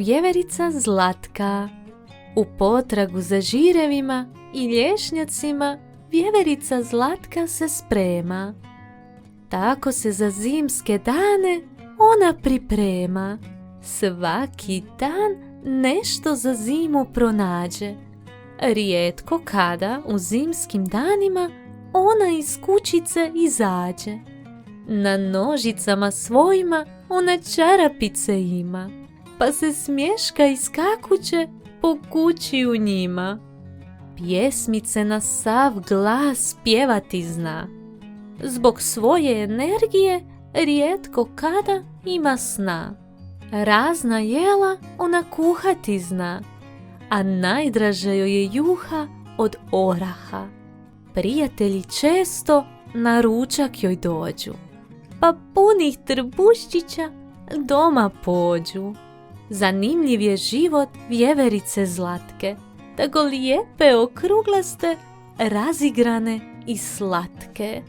Vjeverica Zlatka. U potragu za žirevima i lješnjacima vjeverica Zlatka se sprema. Tako se za zimske dane ona priprema. Svaki dan nešto za zimu pronađe. Rijetko kada u zimskim danima ona iz kućice izađe. Na nožicama svojima ona čarapice ima, pa se smješka iskakuće po kući u njima. Pjesmice na sav glas pjevati zna. Zbog svoje energije rijetko kada ima sna. Razna jela ona kuhati zna, a najdraže joj je juha od oraha. Prijatelji često na ručak joj dođu, pa punih trbuščića doma pođu. Zanimljiv je život vjeverice Zlatke, tako lijepe, okruglaste, razigrane i slatke.